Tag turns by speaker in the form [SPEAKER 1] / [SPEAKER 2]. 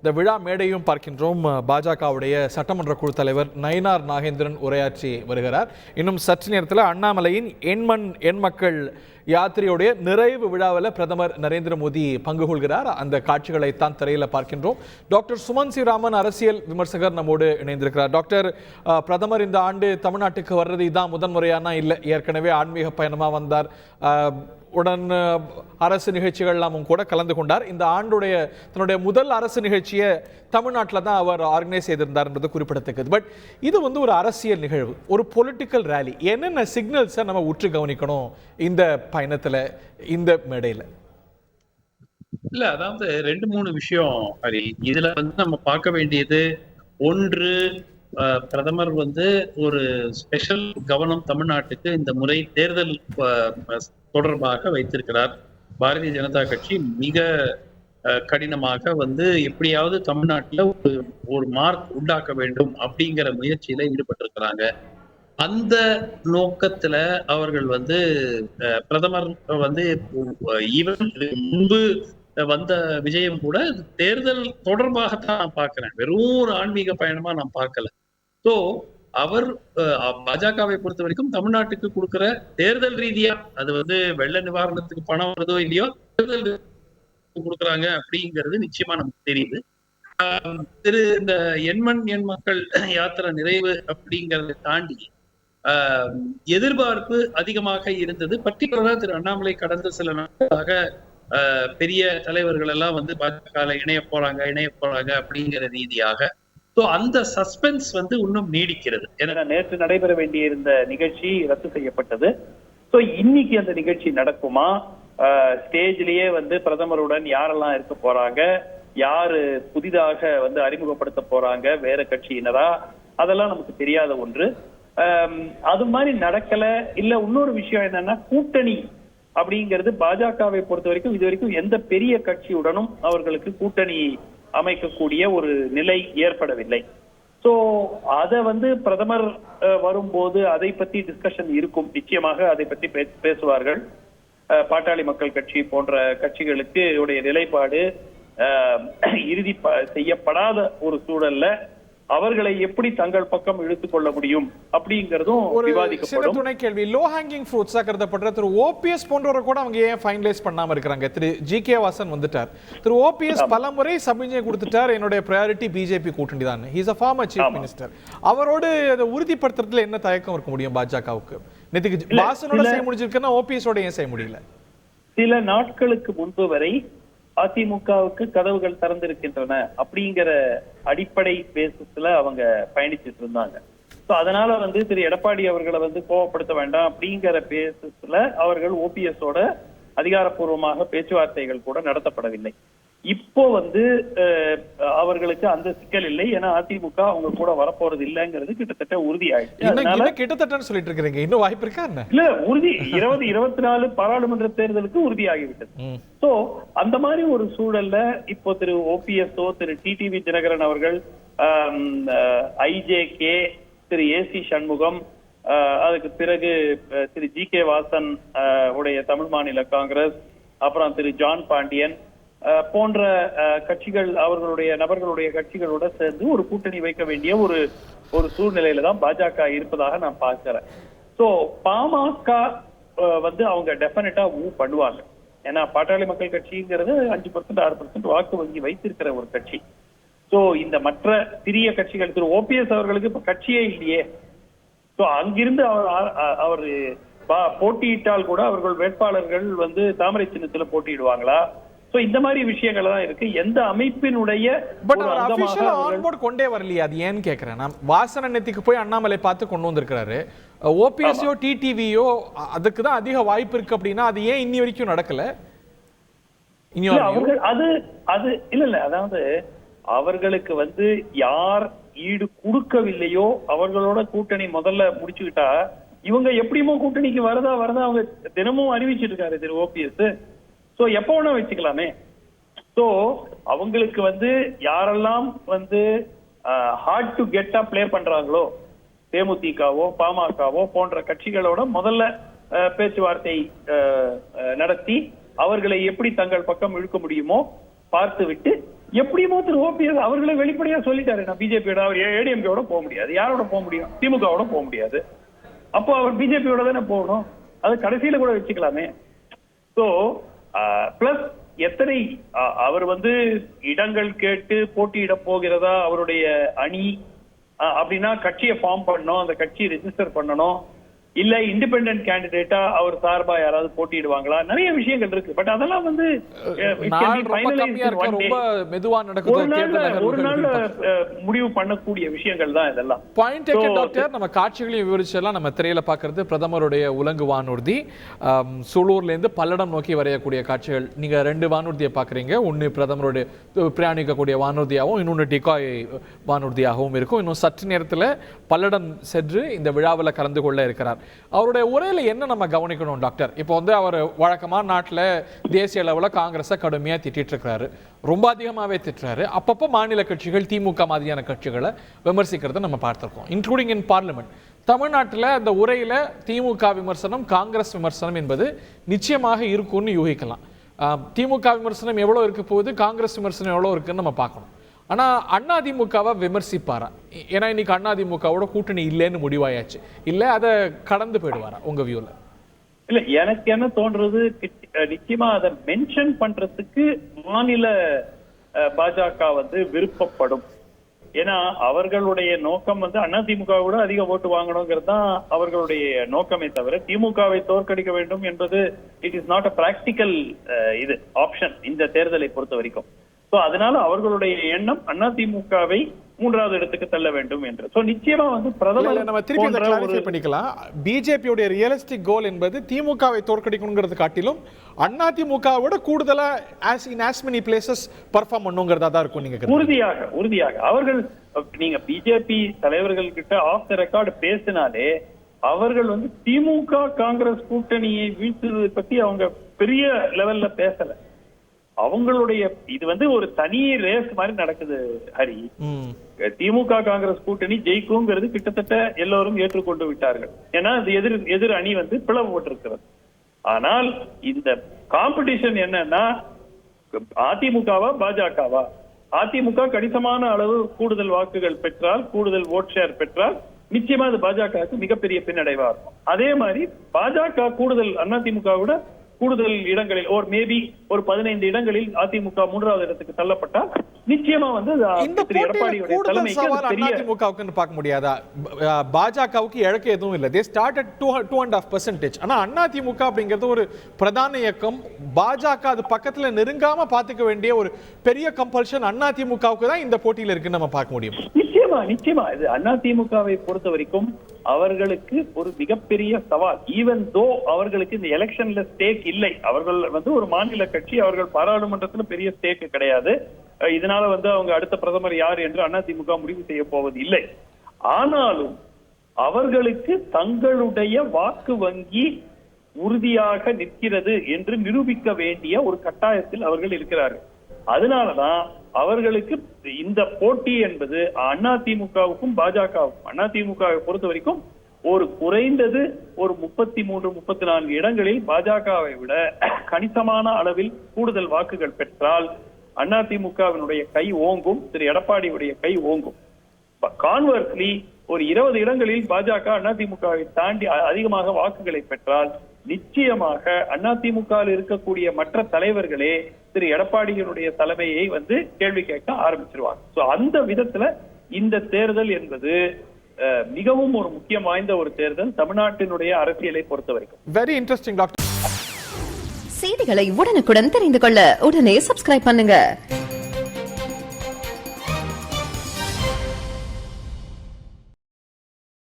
[SPEAKER 1] இந்த விழா மேடையும் பார்க்கின்றோம். பாஜகவுடைய சட்டமன்ற குழு தலைவர் நயினார் நாகேந்திரன் உரையாற்றி வருகிறார். இன்னும் சற்று நேரத்தில் அண்ணாமலையின் எண்மண் எண்மக்கள் யாத்திரையுடைய நிறைவு விழாவில் பிரதமர் நரேந்திர மோடி பங்கு கொள்கிறார். அந்த காட்சிகளைத்தான் திரையில் பார்க்கின்றோம். டாக்டர் சுமன் சி ராமன் அரசியல் விமர்சகர் நம்மோடு இணைந்திருக்கிறார். டாக்டர், பிரதமர் இந்த ஆண்டு தமிழ்நாட்டுக்கு வர்றது இதுதான் முதன்முறையானா இல்லை, ஏற்கனவே ஆன்மீக பயணமாக வந்தார், உடன் அரசு நிகழ்ச்சிகள்லாமும் கூட கலந்து கொண்டார். இந்த ஆண்டுடைய தன்னுடைய முதல் அரசு நிகழ்ச்சியை தமிழ்நாட்டில் தான் அவர் ஆர்கனைஸ் செய்திருந்தார் என்பது குறிப்பிடத்தக்கது. பட் இது ஒரு அரசியல் நிகழ்வு, ஒரு பொலிட்டிக்கல் ரேலி. என்னென்ன சிக்னல்ஸை நம்ம உற்று கவனிக்கணும் இந்த பயணத்தில், இந்த மேடையில்?
[SPEAKER 2] இல்ல, அதாவது 2-3 விஷயம் ஹரி. இதுல நம்ம பார்க்க வேண்டியது, ஒன்று, பிரதமர் ஒரு ஸ்பெஷல் கவனம் தமிழ்நாட்டுக்கு இந்த முறை தேர்தல் தொடர்பாக வைத்திருக்கிறார். பாரதிய ஜனதா கட்சி மிக கடினமாக எப்படியாவது தமிழ்நாட்டில் ஒரு மார்க் உண்டாக்க வேண்டும் அப்படிங்கிற முயற்சியில ஈடுபட்டிருக்கிறாங்க. அந்த நோக்கத்துல அவர்கள் பிரதமர் ஈவன் முன்பு வந்த விஜயம் கூட தேர்தல் தொடர்பாகத்தான் நான் பார்க்கிறேன். வெறும் ஒரு ஆன்மீக பயணமா நான் பார்க்கல. சோ அவர் பாஜகவை பொறுத்த வரைக்கும் தமிழ்நாட்டுக்கு கொடுக்கிற தேர்தல் ரீதியா, அது வெள்ள நிவாரணத்துக்கு பணம் வருதோ இல்லையோ, தேர்தல் கொடுக்குறாங்க அப்படிங்கிறது நிச்சயமா நமக்கு தெரியுது. இந்த எண்மண் எண் மக்கள் யாத்திரை நிறைவு அப்படிங்கறதை தாண்டி எதிர்பார்ப்பு அதிகமாக இருந்தது. பர்டிகுலரா திரு அண்ணாமலை கடந்த சில நாட்களாக பெரிய தலைவர்கள் எல்லாம் பாஜக இணைய போறாங்க அப்படிங்கிற ரீதியாக அந்த சஸ்பென்ஸ் இன்னும் நீடிக்கிறது. ஏன்னா நேற்று நடைபெற வேண்டிய இருந்த நிகழ்ச்சி ரத்து செய்யப்பட்டது. இன்னைக்கு அந்த நிகழ்ச்சி நடக்குமா, ஸ்டேஜ்லயே பிரதமருடன் யாரெல்லாம் இருக்க போறாங்க, யாரு புதிதாக அறிமுகப்படுத்த போறாங்க, வேற கட்சியினரா, அதெல்லாம் நமக்கு தெரியாத ஒன்று. அது மாதிரி நடக்கல. இல்ல இன்னொரு விஷயம் என்னன்னா, கூட்டணி அப்படிங்கிறது பாஜகவை பொறுத்த வரைக்கும் இது வரைக்கும் எந்த பெரிய கட்சியுடனும் அவர்களுக்கு கூட்டணி அமைக்கக்கூடிய ஒரு நிலை ஏற்படவில்லை. சோ அத பிரதமர் வரும்போது அதை பத்தி டிஸ்கஷன் இருக்கும். நிச்சயமாக அதை பத்தி பேசுவார்கள். பாட்டாளி மக்கள் கட்சி போன்ற கட்சிகளுக்கு உடைய நிலைப்பாடு இறுதி செய்யப்படாத ஒரு சூழல்ல அவர்களை எப்படி தங்கள் பக்கம் இழுத்துக் கொள்ள முடியும் அப்படிங்கறதும் விவாதிக்கப்படும்.
[SPEAKER 1] துணை கேள்வி, லோ ஹேங்கிங் ஃப்ரூட்ஸா கருதப்படுற திரு ஓபிஎஸ் போன்றவரை கூட அவங்க ஏன் ஃபைனலைஸ் பண்ணாம இருக்காங்க? திரு ஜி.கே. வாசன் வந்துட்டார். திரு ஓபிஎஸ் பலமுறை சமிஞ்சை கொடுத்துட்டார், என்னுடைய பிரையாரிட்டி பிஜேபி கூட்டணி தான். He is a former chief minister. அவரோடு அதை உறுதிப்படுத்துறதுல என்ன தயக்கம் இருக்க முடியும் பாஜகவுக்கு? நேத்துக்கு வாசனோட செய்ய முடிஞ்சிருக்குன்னா ஓபிஎஸ் ஓட ஏன் செய்ய முடியல?
[SPEAKER 2] சில நாட்களுக்கு முன்பு வரை அதிமுகவுக்கு கதவுகள் திறந்திருக்கின்றன அப்படிங்கிற அடிப்படை பேசிஸ்ல அவங்க பயணிச்சுட்டு இருந்தாங்க. அதனால திரு எடப்பாடி அவர்களை கோவப்படுத்த வேண்டாம் அப்படிங்கிற பேசிஸ்ல அவர்கள் ஓபிஎஸ் ஓட அதிகாரப்பூர்வமாக பேச்சுவார்த்தைகள் கூட நடத்தப்படவில்லை. இப்போ அவர்களுக்கு அந்த சிக்கல் இல்லை. ஏன்னா அதிமுக அவங்க கூட வரப்போறது இல்லைங்கிறது கிட்டத்தட்ட உறுதி ஆயிடுச்சு.
[SPEAKER 1] கிட்டத்தட்ட சொல்லிட்டு இருக்கீங்க, இன்னும் வாய்ப்பு இருக்கா?
[SPEAKER 2] இல்ல, உறுதி 2024 பாராளுமன்ற தேர்தலுக்கு உறுதியாகிவிட்டது. சோ அந்த மாதிரி ஒரு சூழல்ல இப்போ திரு ஓபிஎஸ்ஓ, திரு டிடிவி தினகரன் அவர்கள், ஐஜேகே, திரு ஏசி சண்முகம், அதுக்கு பிறகு திரு ஜி.கே. வாசன் உடைய தமிழ் மாநில காங்கிரஸ், அப்புறம் திரு ஜான் பாண்டியன் போன்ற கட்சிகள், அவர்களுடைய நபர்களுடைய கட்சிகளோட சேர்ந்து ஒரு கூட்டணி வைக்க வேண்டிய ஒரு சூழ்நிலையில தான் பாஜக இருப்பதாக நான் பார்க்கிறேன். சோ பாமக அவங்க டெஃபினட்டா மூவ் பண்ணுவாங்க. ஏன்னா பாட்டாளி மக்கள் கட்சிங்கிறது 5% 6% வாக்கு வங்கி வைத்திருக்கிற ஒரு கட்சி. சோ இந்த மற்ற சிறிய கட்சிகள், திரு ஓபிஎஸ் அவர்களுக்கு இப்ப கட்சியே இல்லையே. சோ அங்கிருந்து அவர் போட்டியிட்டால் கூட அவர்கள் வேட்பாளர்கள் தாமரை சின்னத்துல போட்டியிடுவாங்களா? இந்த மாதிரி விஷயங்கள் தான் இருக்கு. எந்த அமைப்பினுடைய
[SPEAKER 1] கொண்டே வரலையா? அது ஏன்னு கேக்குறேன். நான் வாசன நேத்திக்கு போய் அண்ணாமலை பார்த்து கொண்டு வந்திருக்கிறாரு. ஓபிஎஸ்ஓ டிடிவியோ அதுக்கு தான் அதிக வாய்ப்பு இருக்கு அப்படின்னா அது ஏன் இன்னி வரைக்கும் நடக்கல?
[SPEAKER 2] அது இல்ல, அதாவது அவர்களுக்கு யார் ஈடு கொடுக்கவில்லையோ அவர்களோட கூட்டணி முதல்ல முடிச்சுக்கிட்டா இவங்க எப்படியுமோ கூட்டணிக்கு வரதா அவங்க தினமும் அறிவிச்சிட்டு இருக்காரு திரு ஓபிஎஸ். சோ எப்ப வேணா வச்சுக்கலாமே. சோ அவங்களுக்கு யாரெல்லாம் ஹார்ட் டு கெட்டா பிளே பண்றாங்களோ, தேமுதிகவோ பாமகவோ போன்ற கட்சிகளோட முதல்ல பேச்சுவார்த்தை நடத்தி அவர்களை எப்படி தங்கள் பக்கம் இழுக்க முடியுமோ பார்த்து விட்டு
[SPEAKER 3] எப்படியுமோ திரு ஓபிஎஸ் அவர்களே வெளிப்படையா சொல்லிட்டாரு, நான் பிஜேபியோட, அவர் ஏடிஎம்கேவோட போக முடியாது. யாரோட போக முடியும்? திமுகவோட போக முடியாது. அப்போ அவர் பிஜேபியோட தானே போகணும். அது கடைசியில கூட வச்சுக்கலாமே. சோ பிளஸ் எத்தனை அவர் இடங்கள் கேட்டு போட்டியிட போகிறதா அவருடைய அணி அப்படின்னா கட்சியை ஃபார்ம் பண்ணணும், அந்த கட்சியை ரெஜிஸ்டர் பண்ணணும், இல்ல இண்டிபெண்டன்ட் கேண்டிடேட்டா அவர் சார்பா யாராவது போட்டியிடுவாங்களா, நிறைய விஷயங்கள் இருக்கு. பட் அதெல்லாம் ஒரு நாள் முடிவு பண்ணக்கூடிய விஷயங்கள் தான் இதெல்லாம்.
[SPEAKER 1] பாயிண்ட் டாக்டர், நம்ம காட்சிகளையும் விவரிச்செல்லாம் நம்ம திரையில பாக்குறது பிரதமருடைய உலங்கு வானூர்தி சூலூர்ல இருந்து பல்லடம் நோக்கி வரையக்கூடிய காட்சிகள். நீங்க 2 வானூர்தியை பாக்குறீங்க. ஒன்னு பிரதமருடைய பிரயாணிக்கக்கூடிய வானூர்தியாகவும் இன்னொன்னு டிகாய் வானூர்தியாகவும் இருக்கும். இன்னும் சற்று நேரத்தில் பல்லடம் சென்று இந்த விழாவில் கலந்து கொள்ள இருக்கிறார். அவருடைய உரையில என்ன நம்ம கவனிக்கணும் டாக்டர்? இப்போ அவர் வழக்கமான நாட்டில் தேசிய அளவில் காங்கிரஸை கடுமையா திட்டிட்டு இருக்கிறாரு, ரொம்ப அதிகமாகவே திட்டுறாரு. அப்பப்போ மாநில கட்சிகள் திமுக மாதிரியான கட்சிகளை விமர்சிக்கிறத நம்ம பார்த்திருக்கோம், இன்க்ளூடிங் இன் பார்லிமெண்ட். தமிழ்நாட்டில் அந்த உரையில திமுக விமர்சனம் காங்கிரஸ் விமர்சனம் என்பது நிச்சயமாக இருக்கும்னு யூகிக்கலாம். திமுக விமர்சனம் எவ்வளோ இருக்க போகுது, காங்கிரஸ் விமர்சனம் எவ்வளோ இருக்குன்னு நம்ம பார்க்கணும். ஆனா அதிமுகவை விமர்சிப்பாரா? ஏன்னா இன்னைக்கு அதிமுகவோட கூட்டணி இல்லைன்னு முடிவாயாச்சு, இல்ல அதை கடந்து போயிடுவாரா உங்க வியூல?
[SPEAKER 3] இல்ல, எனக்கு என்ன தோன்றது, நிச்சயமா அதை மென்ஷன் பண்றதுக்கு மாநில பாஜக விருப்பப்படும். ஏன்னா அவர்களுடைய நோக்கம் அதிமுக விட அதிக ஓட்டு வாங்கணுங்கிறது தான் அவர்களுடைய நோக்கமே தவிர திமுகவை தோற்கடிக்க வேண்டும் என்பது it is not a practical option இந்த தேர்தலை பொறுத்த வரைக்கும். அதனால அவர்களுடைய எண்ணம் அதிமுகவை 3வது இடத்துக்கு தள்ள வேண்டும் என்று. நிச்சயமா பிரதமர்
[SPEAKER 1] நம்ம திருப்பி கிளாரிஃபை பண்ணிக்கலாம். பிஜேபியோட ரியலிஸ்டிக் கோல் என்பது திமுகவை தோற்கடிக்கணுங்கிறது காட்டிலும் அதிமுகவோட கூடுதலா as many places பெர்ஃபார்ம் பண்ணுங்கிறதா தான் இருக்கும். நீங்க
[SPEAKER 3] உறுதியாக அவர்கள், நீங்க பிஜேபி தலைவர்கள் கிட்ட ஆஃப் த ரெக்கார்டு பேசினாலே அவர்கள் திமுக காங்கிரஸ் கூட்டணியை வீழ்த்துவதை பத்தி அவங்க பெரிய லெவல்ல பேசல. அவங்களுடைய இது ஒரு தனி ரேஸ் மாதிரி நடக்குது ஹரி. திமுக காங்கிரஸ் கூட்டணி ஜெயிக்குங்கிறது கிட்டத்தட்ட எல்லோரும் ஏற்றுக்கொண்டு விட்டார்கள். ஏன்னா அது எதிர் அணி பிளவுபட்டிருக்கிறது. ஆனால் இந்த காம்படிஷன் என்னன்னா அதிமுகவா பாஜகவா? அதிமுக கணிசமான அளவு கூடுதல் வாக்குகள் பெற்றால், கூடுதல் ஓட் ஷேர் பெற்றால் நிச்சயமா அது பாஜகவுக்கு மிகப்பெரிய பின்னடைவா இருக்கும். அதே மாதிரி பாஜக கூடுதல் அதிமுக விட கூடுதல் இடங்களில் மேபி ஒரு 15 இடங்களில் அதிமுக 3வது இடத்துக்கு தள்ளப்பட்டால் நிச்சயமா
[SPEAKER 1] எடப்பாடியுடைய தலைமைக்கு அதிமுகவுக்கு பார்க்க முடியாதா? பாஜகவுக்கு இழக்க எதுவும் இல்லை. They started 2.5%. ஆனா அதிமுக அப்படிங்கிறது ஒரு பிரதான இயக்கம். பாஜக அது பக்கத்துல நெருங்காம பாத்துக்க வேண்டிய ஒரு பெரிய கம்பல்ஷன் அதிமுகவுக்கு தான் இந்த போட்டியில இருக்குன்னு நம்ம பார்க்க முடியும்.
[SPEAKER 3] நிச்சயமா இது அதிமுகவை பொறுத்த வரைக்கும் அவர்களுக்கு ஒரு மிகப்பெரிய சவால். ஈவன் தோ அவர்களுக்கு இந்த எலெக்ஷன்ல ஸ்டேக் இல்லை, அவர்கள் ஒரு மாநில கட்சி, அவர்கள் பாராளுமன்றத்துல பெரிய ஸ்டேக் கிடையாது. இதனால அவங்க அடுத்த பிரதமர் யார் என்று அதிமுக முடிவு செய்ய போவது இல்லை. ஆனாலும் அவர்களுக்கு தங்களுடைய வாக்கு வங்கி உறுதியாக நிற்கிறது என்று நிரூபிக்க வேண்டிய ஒரு கட்டாயத்தில் அவர்கள் இருக்கிறார்கள். அதனாலதான் அவர்களுக்கு இந்த போட்டி என்பது அதிமுகவுக்கும் பாஜகவுக்கும், அதிமுகவை பொறுத்த வரைக்கும் ஒரு குறைந்தது ஒரு 33-34 இடங்களில் பாஜகவை விட கணிசமான அளவில் கூடுதல் வாக்குகள் பெற்றால் அதிமுகவினுடைய கை ஓங்கும், திரு எடப்பாடியுடைய கை ஓங்கும். கான்வர்ஸ்லி ஒரு 20 இடங்களில் பாஜக அதிமுகவை தாண்டி அதிகமாக வாக்குகளை பெற்றால் நிச்சயமாக அதிமுக இருக்கக்கூடிய மற்ற தலைவர்களே திரு எடப்பாடியினுடைய தலைமையை கேள்வி கேட்க ஆரம்பிச்சிருவாங்க. சோ அந்த விதத்துல இந்த தேர்தல் என்பது மிகவும் ஒரு முக்கியம் வாய்ந்த ஒரு தேர்தல் தமிழ்நாட்டினுடைய அரசியலை பொறுத்த வரைக்கும்.
[SPEAKER 1] Very interesting doctor.
[SPEAKER 4] செய்திகளை உடனுக்குடன் தெரிந்து கொள்ள உடனே சப்ஸ்கிரைப் பண்ணுங்க.